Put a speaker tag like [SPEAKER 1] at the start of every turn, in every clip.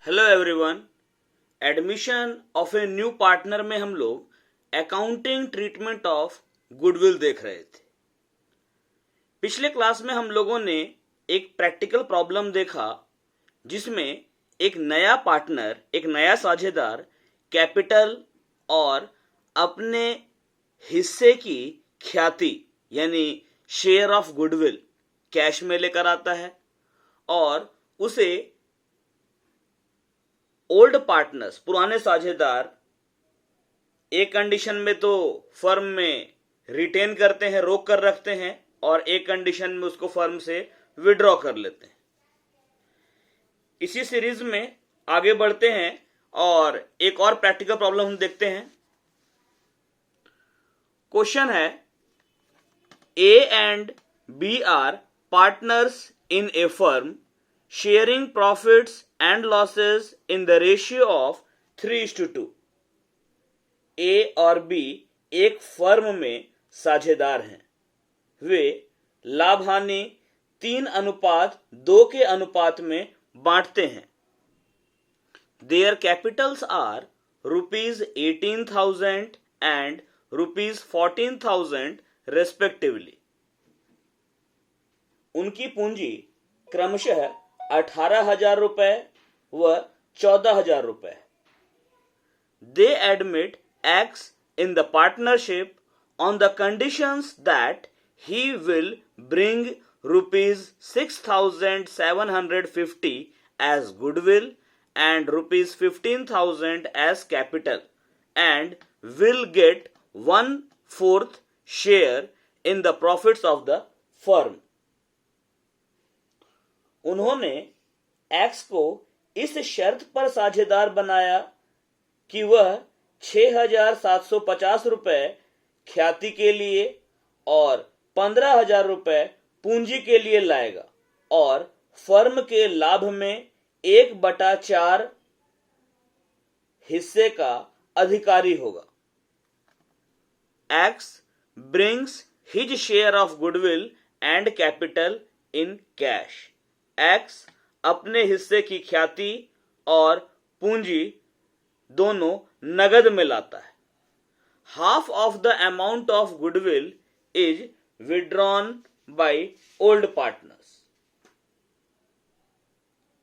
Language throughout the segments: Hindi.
[SPEAKER 1] Hello everyone. Admission of a new partner में हम लोग अकाउंटिंग ट्रीटमेंट ऑफ गुडविल देख रहे थे। पिछले क्लास में हम लोगों ने एक प्रैक्टिकल प्रॉब्लम देखा जिसमें एक नया पार्टनर, एक नया साझेदार कैपिटल और अपने हिस्से की ख्याति यानी शेयर ऑफ गुडविल कैश में लेकर आता है और उसे ओल्ड पार्टनर्स, पुराने साझेदार, एक कंडीशन में तो फर्म में रिटेन करते हैं, रोक कर रखते हैं, और एक कंडीशन में उसको फर्म से विड्रॉ कर लेते हैं। इसी सीरीज में आगे बढ़ते हैं और एक और प्रैक्टिकल प्रॉब्लम हम देखते हैं। क्वेश्चन है, A and B are partners in a firm sharing profits and losses in the ratio of 3:2। A और बी एक फर्म में साझेदार हैं। वे लाभ हानि 3:2 के अनुपात में बांटते हैं। Their capitals are ₹18,000 and ₹14,000 respectively। उनकी पूंजी क्रमशः 18,000 रुपए व 14,000 रुपए। They admit X in the partnership on the conditions that he will bring ₹6,750 as goodwill and ₹15,000 as capital and will get 1/4 share in the profits of the firm। उन्होंने एक्स को इस शर्त पर साझेदार बनाया कि वह 6,750 रुपए ख्याति के लिए और 15,000 रुपए पूंजी के लिए लाएगा और फर्म के लाभ में 1/4 हिस्से का अधिकारी होगा। X brings his share of goodwill and capital in cash। X अपने हिस्से की ख्याति और पूंजी दोनों नगद में लाता है। Half of the amount of goodwill is withdrawn by old partners.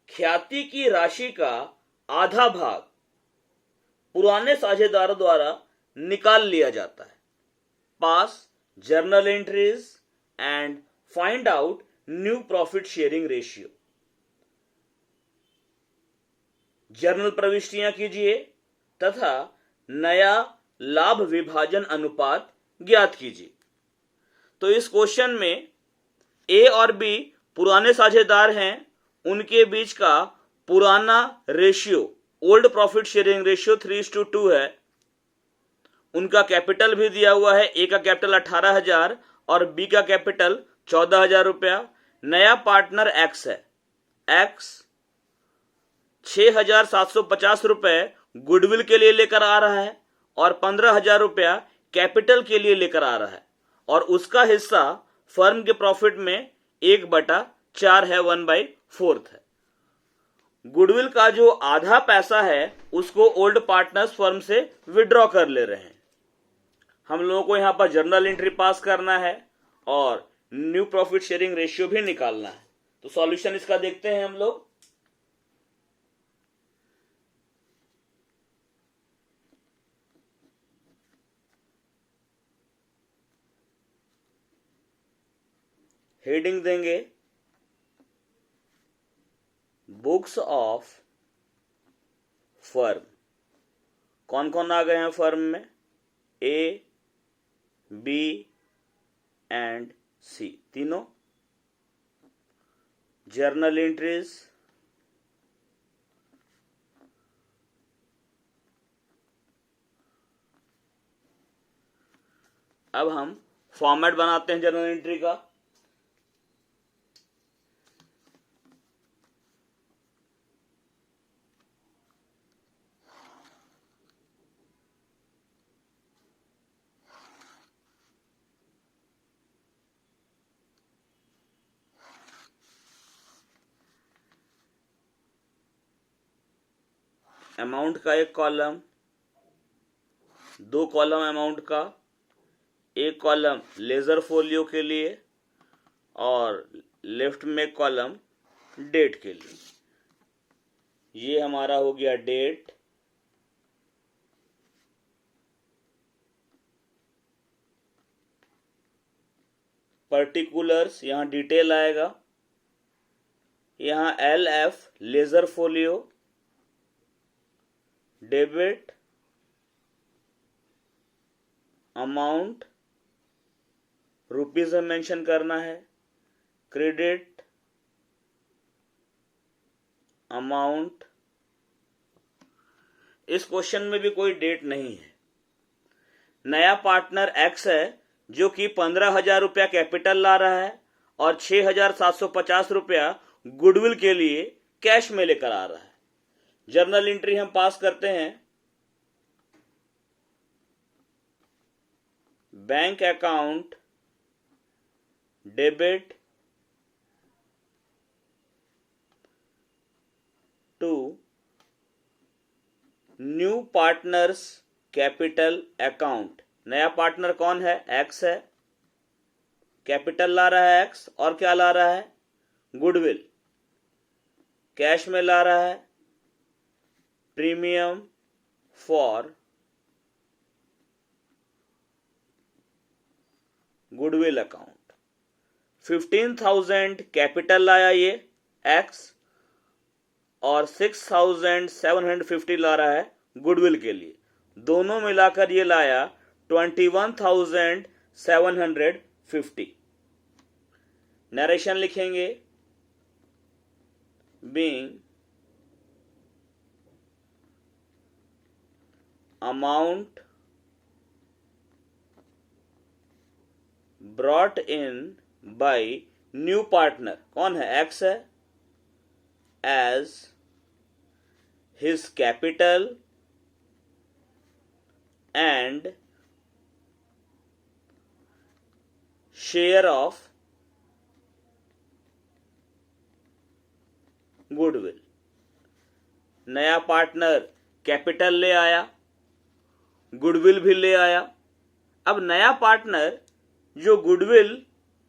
[SPEAKER 1] ख्याति की राशि का आधा भाग पुराने साझेदारों द्वारा निकाल लिया जाता है। पास journal entries and find out new profit sharing ratio. Journal प्रविष्टियां कीजिए तथा नया लाभ विभाजन अनुपात ज्ञात कीजिए। तो इस क्वेश्चन में ए और बी पुराने साझेदार हैं, उनके बीच का पुराना ratio, old profit sharing ratio 3:2 है। उनका कैपिटल भी दिया हुआ है। ए का कैपिटल 18,000 और बी का कैपिटल 14,000 रुपया। नया पार्टनर एक्स है। एक्स 6,750 रुपए गुडविल के लिए लेकर आ रहा है और 15,000 रुपया कैपिटल के लिए लेकर आ रहा है और उसका हिस्सा फर्म के प्रॉफिट में 1/4 है, 1/4 है। गुडविल का जो आधा पैसा है उसको ओल्ड पार्टनर्स फर्म से विड्रॉ कर ले रहे हैं। हम लोगों को यहां पर जर्नल एंट्री पास करना है और न्यू प्रॉफिट शेयरिंग रेशियो भी निकालना है। तो सॉल्यूशन इसका देखते हैं हम लोग। हेडिंग देंगे बुक्स ऑफ फर्म। कौन कौन आ गए हैं फर्म में? ए, बी एंड सी, तीनों। जर्नल एंट्रीज, अब हम फॉर्मेट बनाते हैं जर्नल एंट्री का। अमाउंट का एक कॉलम, दो कॉलम अमाउंट का, एक कॉलम लेजर फोलियो के लिए और लेफ्ट में कॉलम डेट के लिए। ये हमारा हो गया डेट, पर्टिकुलर्स, यहां डिटेल आएगा, यहां LF ledger folio, debit, amount rupees में मेंशन करना है, क्रेडिट, अमाउंट। इस क्वेश्चन में भी कोई डेट नहीं है। नया पार्टनर एक्स है जो कि 15,000 रुपया कैपिटल ला रहा है और 6,750 रुपया गुडविल के लिए कैश में लेकर आ रहा है। जर्नल एंट्री हम पास करते हैं। Bank account debit to new partners capital account. नया पार्टनर कौन है? एक्स है, कैपिटल ला रहा है एक्स और क्या ला रहा है? गुडविल। कैश में ला रहा है premium for goodwill account. 15,000 capital लाया ये एक्स और 6,750 ला रहा है गुडविल के लिए। दोनों मिलाकर ये लाया 21,750। नरेशन लिखेंगे, being amount brought in by new partner, कौन है? एक्स है, as his capital and share of goodwill. नया पार्टनर कैपिटल ले आया, गुडविल भी ले आया। अब नया पार्टनर जो गुडविल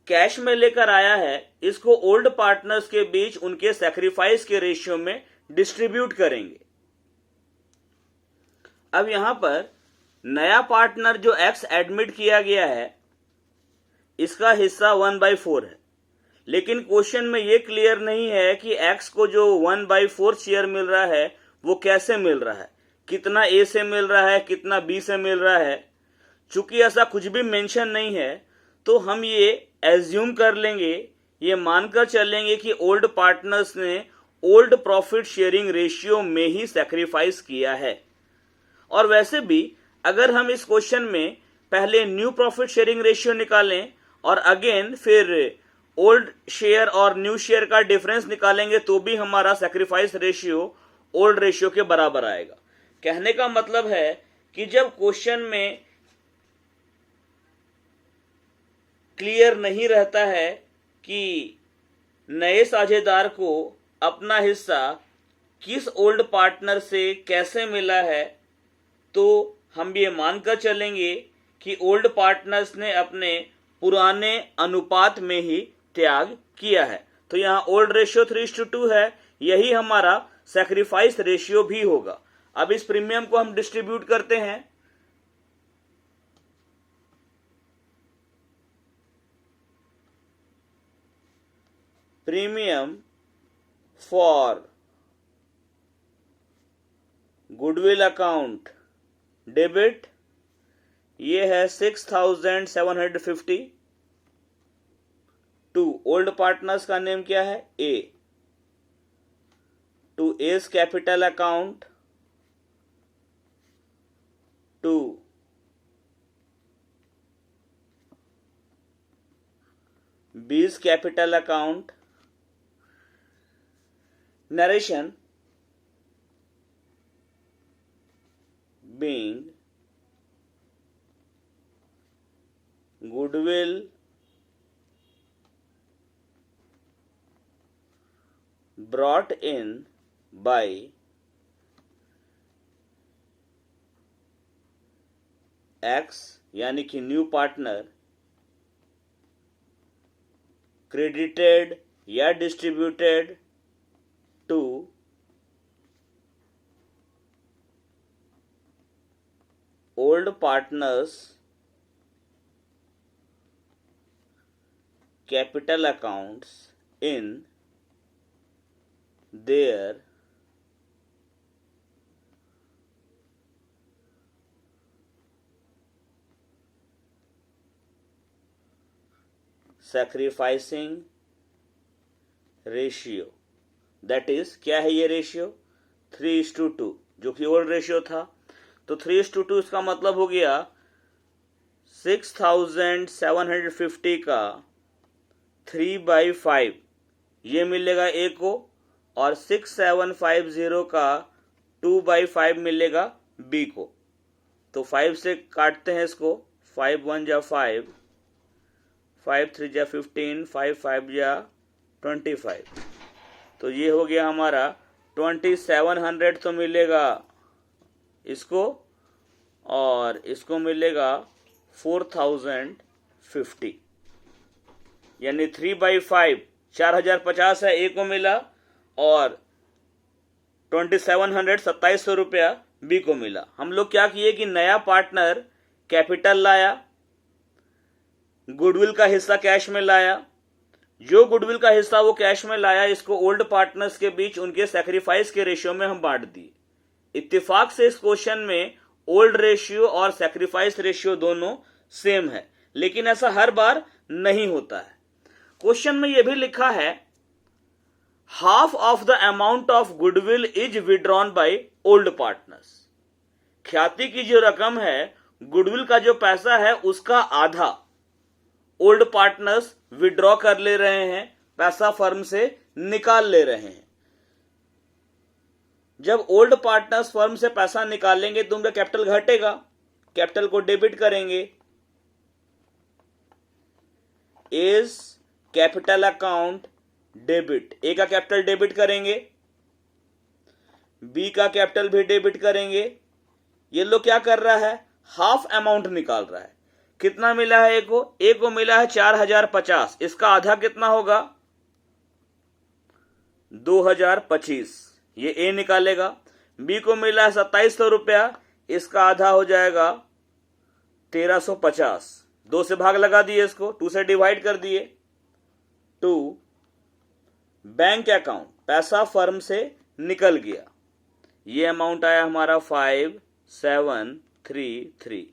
[SPEAKER 1] कैश में लेकर आया है, इसको ओल्ड पार्टनर्स के बीच उनके सैक्रिफाइस के रेशियो में डिस्ट्रीब्यूट करेंगे। अब यहां पर नया पार्टनर जो एक्स एडमिट किया गया है, इसका हिस्सा 1/4 है, लेकिन क्वेश्चन में यह क्लियर नहीं है कि एक्स को जो 1/4 शेयर मिल रहा है वो कैसे मिल रहा है, कितना ए से मिल रहा है, कितना बी से मिल रहा है। चूंकि ऐसा कुछ भी मेंशन नहीं है, तो हम ये एज्यूम कर लेंगे, ये मानकर चलेंगे कि ओल्ड पार्टनर्स ने ओल्ड प्रॉफिट शेयरिंग रेशियो में ही सैक्रिफाइस किया है। और वैसे भी अगर हम इस क्वेश्चन में पहले न्यू प्रॉफिट शेयरिंग रेशियो निकालें और अगेन फिर ओल्ड शेयर और न्यू शेयर का डिफरेंस निकालेंगे, तो भी हमारा सैक्रिफाइस रेशियो ओल्ड रेशियो के बराबर आएगा। कहने का मतलब है कि जब क्वेश्चन में क्लियर नहीं रहता है कि नए साझेदार को अपना हिस्सा किस ओल्ड पार्टनर से कैसे मिला है, तो हम ये मानकर चलेंगे कि ओल्ड पार्टनर्स ने अपने पुराने अनुपात में ही त्याग किया है। तो यहां ओल्ड रेशियो 3:2 है, यही हमारा सैक्रिफाइस रेशियो भी होगा। अब इस प्रीमियम को हम डिस्ट्रीब्यूट करते हैं। Premium for goodwill account debit, ये है 6,750 टू ओल्ड पार्टनर्स का नेम क्या है? A, to S capital account to B's capital account. Narration, being goodwill brought in by X यानी कि न्यू पार्टनर क्रेडिटेड या distributed to old partners capital accounts in their sacrificing ratio. That is क्या है ये रेशियो? 3:2, जो कि ओल्ड रेशियो था। तो 3:2 इसका मतलब हो गया 6750 का 3/5 ये मिलेगा ए को, और 6750 का 2/5 मिलेगा बी को। तो 5 से काटते हैं इसको, 5 1 जा 5, 5 3 जा 15, 5 5 जा 25। तो ये हो गया हमारा 2700 तो मिलेगा इसको, और इसको मिलेगा 4050, यानी 3/5 4050 है ए को मिला, और 2700 2700 रुपया बी को मिला। हम लोग क्या किए कि नया पार्टनर कैपिटल लाया, गुडविल का हिस्सा कैश में लाया, जो गुडविल का हिस्सा वो कैश में लाया इसको ओल्ड पार्टनर्स के बीच उनके सैक्रिफाइस के रेशियो में हम बांट दिए। इत्तेफाक से इस क्वेश्चन में ओल्ड रेशियो और सैक्रिफाइस रेशियो दोनों सेम है, लेकिन ऐसा हर बार नहीं होता है। क्वेश्चन में यह भी लिखा है half of the amount of goodwill is withdrawn by old partners. ख्याति की जो रकम है, गुडविल का जो पैसा है उसका आधा ओल्ड पार्टनर्स विड्रॉ कर ले रहे हैं, पैसा फर्म से निकाल ले रहे हैं। जब ओल्ड पार्टनर्स फर्म से पैसा निकालेंगे तो उनका कैपिटल घटेगा, कैपिटल को डेबिट करेंगे। इज कैपिटल अकाउंट डेबिट, ए का कैपिटल डेबिट करेंगे, बी का कैपिटल भी डेबिट करेंगे। ये लोग क्या कर रहा है, हाफ अमाउंट निकाल रहा है। कितना मिला है ए को? ए को मिला है 4050, इसका आधा कितना होगा? 2025, ये ए निकालेगा। बी को मिला है 2700 रुपया, इसका आधा हो जाएगा 1350। 2 से भाग लगा दिए, इसको 2 से डिवाइड कर दिए। 2 बैंक अकाउंट, पैसा फर्म से निकल गया, ये अमाउंट आया हमारा 5733,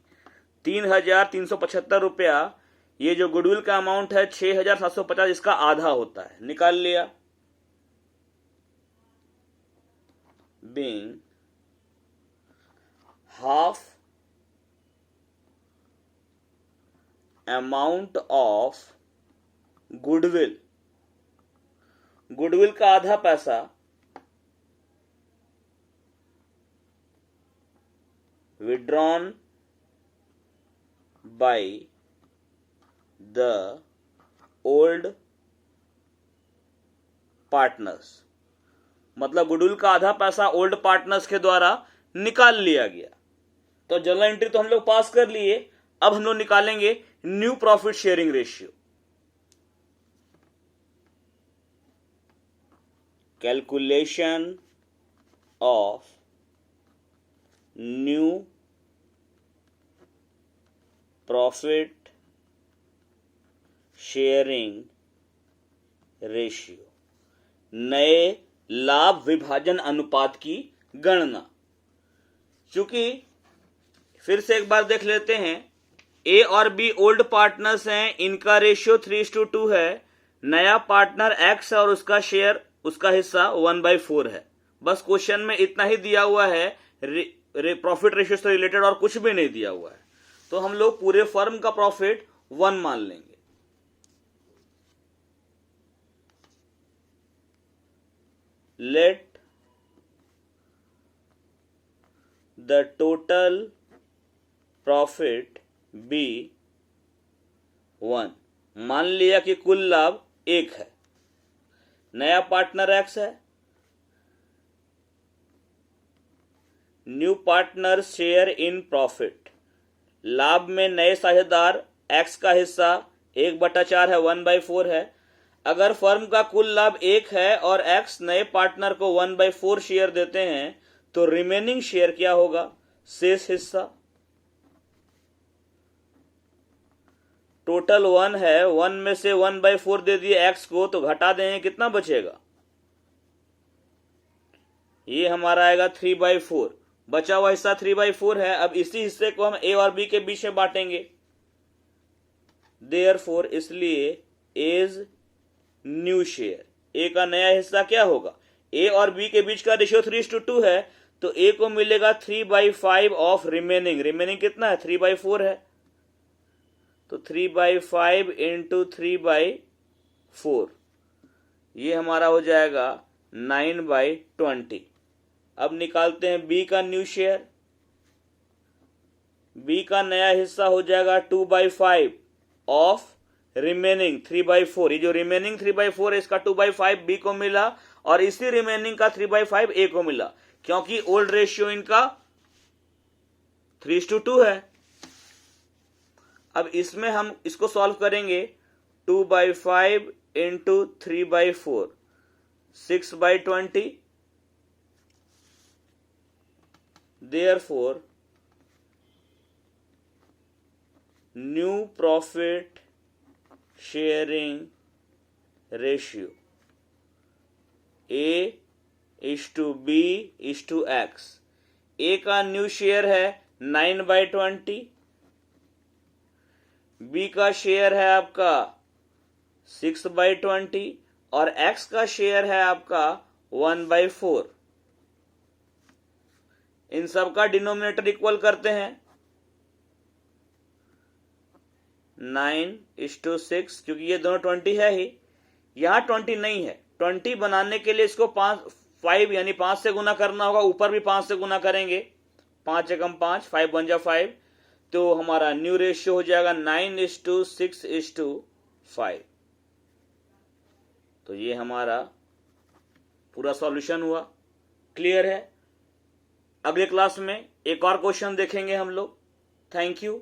[SPEAKER 1] 3375 रुपया। ये जो गुडविल का अमाउंट है 6750, इसका आधा होता है, निकाल लिया। Being half amount of goodwill, goodwill का आधा पैसा withdrawn by the old partners, मतलब गुडविल का आधा पैसा ओल्ड पार्टनर्स के द्वारा निकाल लिया गया। तो जर्नल एंट्री तो हम लोग पास कर लिए। अब हम लोग निकालेंगे new profit sharing ratio. Calculation of new profit sharing ratio, नए लाभ विभाजन अनुपात की गणना। चूंकि फिर से एक बार देख लेते हैं, ए और बी ओल्ड पार्टनर्स हैं, इनका रेशियो 3:2 है। नया पार्टनर एक्स है और उसका शेयर, उसका हिस्सा 1/4 है। बस क्वेश्चन में इतना ही दिया हुआ है, प्रॉफिट रेशियो से रिलेटेड और कुछ भी नहीं दिया हुआ है। तो हम लोग पूरे फर्म का प्रॉफिट 1 मान लेंगे। Let the total profit be 1। मान लिया कि कुल लाभ 1 है, नया पार्टनर एक्स है, new partner share in profit, लाभ में नए साझेदार एक्स का हिस्सा 1/4 है, 1/4 है। अगर फर्म का कुल लाभ 1 है और एक्स नए पार्टनर को 1/4 शेयर देते हैं तो रिमेनिंग शेयर क्या होगा? शेष हिस्सा। टोटल 1 है, 1 में से 1/4 दे दिए एक्स को तो घटा देंगे, कितना बचेगा? ये हमारा आएगा 3/4। बचा हुआ हिस्सा 3/4 है। अब इसी हिस्से को हम ए और बी के बीच में बांटेंगे। देयरफॉर, इसलिए एज न्यू शेयर, ए का नया हिस्सा क्या होगा? ए और बी के बीच का रेशियो 3:2 है, तो ए को मिलेगा 3/5 ऑफ रिमेनिंग। रिमेनिंग कितना है? 3/4 है, तो 3/5 इंटू 3/4, ये हमारा हो जाएगा 9/20। अब निकालते हैं बी का न्यू शेयर। बी का नया हिस्सा हो जाएगा 2/5 ऑफ रिमेनिंग 3/4। ये जो रिमेनिंग 3/4 है इसका 2/5 बी को मिला और इसी रिमेनिंग का 3/5 ए को मिला, क्योंकि ओल्ड रेशियो इनका 3:2 है। अब इसमें हम इसको सॉल्व करेंगे। 2/5 into 3/4, 6/20। Therefore, new profit sharing ratio A:B:X। A का न्यू शेयर है 9/20, B का शेयर है आपका 6/20 और X का शेयर है आपका 1/4। इन सब का डिनोमिनेटर इक्वल करते हैं। 9:6, क्योंकि ये दोनों 20 है ही, यहां 20 नहीं है। 20 बनाने के लिए इसको 5 यानी 5 से गुना करना होगा, ऊपर भी 5 से गुना करेंगे। 5 एकम 5, 5 बन जा 5, तो हमारा न्यू रेशियो हो जाएगा 9:6:5। तो ये हमारा पूरा सॉल्यूशन हुआ। क्लियर है? अगले क्लास में एक और क्वेश्चन देखेंगे हम लोग। Thank you.